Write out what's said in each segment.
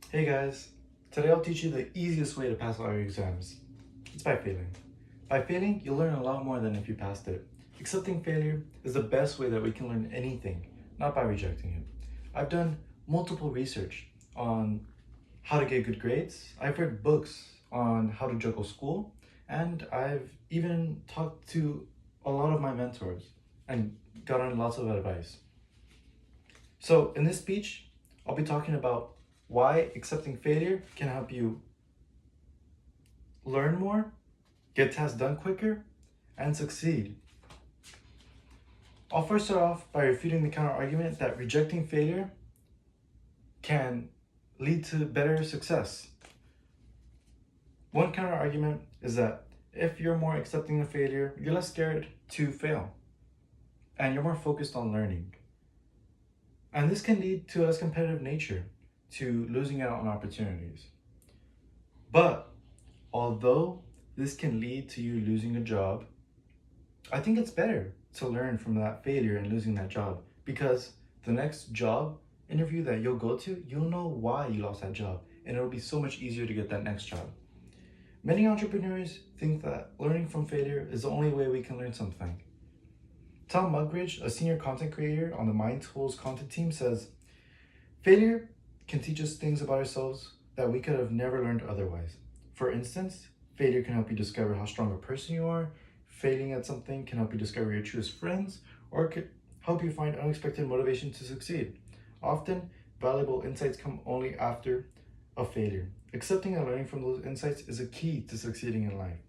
Hey guys, today I'll teach you the easiest way to pass all your exams. It's by failing. By failing, you'll learn a lot more than if you passed it. Accepting failure is the best way that we can learn anything, not by rejecting it. I've done multiple research on how to get good grades, I've read books on how to juggle school, and I've even talked to a lot of my mentors and gotten lots of advice. So, in this speech, I'll be talking about why accepting failure can help you learn more, get tasks done quicker, and succeed. I'll first start off by refuting the counter argument that rejecting failure can lead to better success. One counter argument is that if you're more accepting of failure, you're less scared to fail, and you're more focused on learning. And this can lead to a less competitive nature, to losing out on opportunities. But although this can lead to you losing a job, I think it's better to learn from that failure and losing that job, because the next job interview that you'll go to, you'll know why you lost that job, and it'll be so much easier to get that next job. Many entrepreneurs think that learning from failure is the only way we can learn something. Tom Mugridge, a senior content creator on the Mind Tools content team, says, failure can teach us things about ourselves that we could have never learned otherwise. For instance, failure can help you discover how strong a person you are. Failing at something can help you discover your truest friends, or it could help you find unexpected motivation to succeed. Often, valuable insights come only after a failure. Accepting and learning from those insights is a key to succeeding in life.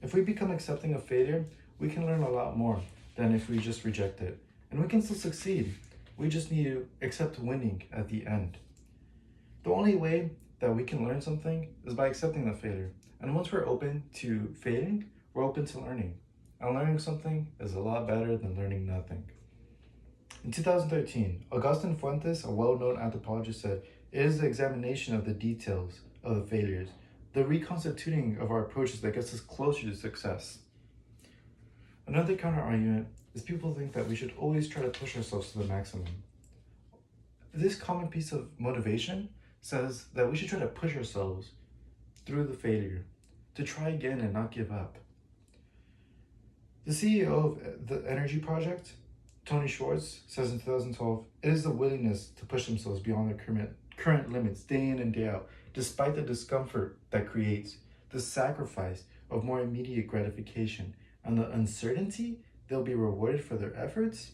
If we become accepting of failure, we can learn a lot more than if we just reject it. And we can still succeed. We just need to accept winning at the end. The only way that we can learn something is by accepting the failure. And once we're open to failing, we're open to learning. And learning something is a lot better than learning nothing. In 2013, Augustin Fuentes, a well-known anthropologist, said, "It is the examination of the details of the failures, the reconstituting of our approaches that gets us closer to success." Another counter-argument is people think that we should always try to push ourselves to the maximum. This common piece of motivation says that we should try to push ourselves through the failure, to try again and not give up. The CEO of the Energy Project, Tony Schwartz, says in 2012, "It is the willingness to push themselves beyond their current limits day in and day out, despite the discomfort that creates, the sacrifice of more immediate gratification, and the uncertainty they'll be rewarded for their efforts."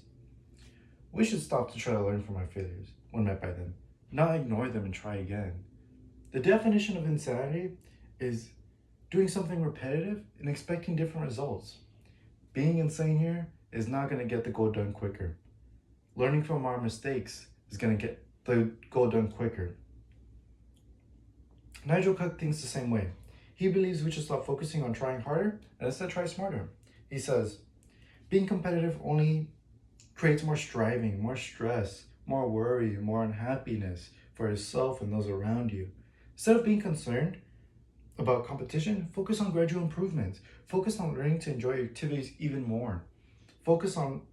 We should stop to try to learn from our failures when met by them, not ignore them and try again. The definition of insanity is doing something repetitive and expecting different results. Being insane here is not going to get the goal done quicker. Learning from our mistakes is going to get the goal done quicker. Nigel Cook thinks the same way. He believes we should stop focusing on trying harder and instead try smarter. He says, being competitive only creates more striving, more stress, more worry, more unhappiness for yourself and those around you. Instead of being concerned about competition, focus on gradual improvements. Focus on learning to enjoy your activities even more. Focus on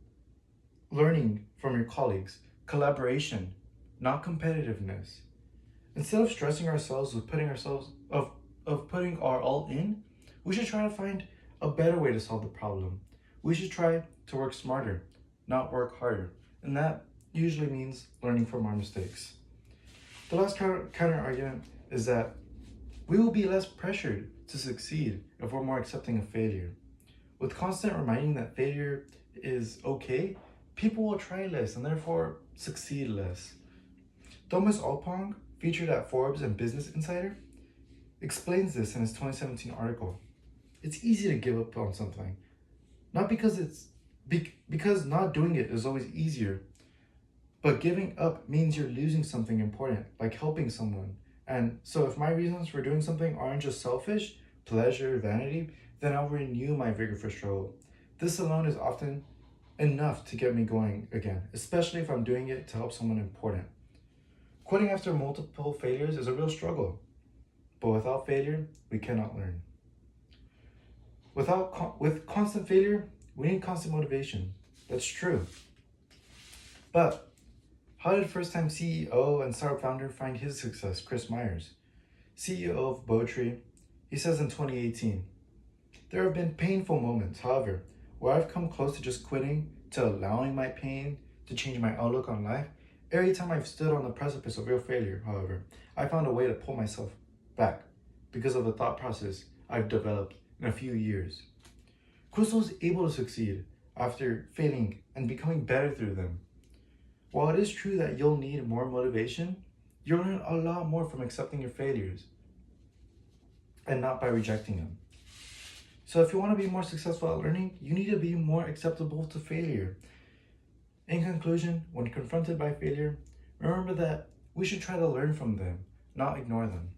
learning from your colleagues, collaboration, not competitiveness. Instead of stressing ourselves with putting our all in, we should try to find a better way to solve the problem. We should try to work smarter, not work harder. And that usually means learning from our mistakes. The last counter argument is that we will be less pressured to succeed if we're more accepting of failure. With constant reminding that failure is okay, people will try less and therefore succeed less. Thomas Alpong, featured at Forbes and Business Insider, explains this in his 2017 article. It's easy to give up on something, not because not doing it is always easier, but giving up means you're losing something important, like helping someone. And so if my reasons for doing something aren't just selfish, pleasure, vanity, then I'll renew my vigor for struggle. This alone is often enough to get me going again, especially if I'm doing it to help someone important. Quitting after multiple failures is a real struggle, but without failure, we cannot learn. With constant failure, we need constant motivation. That's true. But How did first-time CEO and startup founder find his success, Chris Myers, CEO of Bowtree? He says in 2018, there have been painful moments, however, where I've come close to just quitting, to allowing my pain to change my outlook on life. Every time I've stood on the precipice of real failure, however, I found a way to pull myself back because of the thought process I've developed in a few years. Chris was able to succeed after failing and becoming better through them. While it is true that you'll need more motivation, you'll learn a lot more from accepting your failures and not by rejecting them. So if you want to be more successful at learning, you need to be more acceptable to failure. In conclusion, when confronted by failure, remember that we should try to learn from them, not ignore them.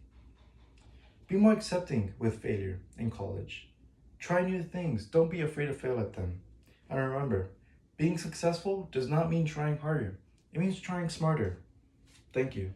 Be more accepting with failure in college. Try new things, don't be afraid to fail at them. And remember, being successful does not mean trying harder, it means trying smarter. Thank you.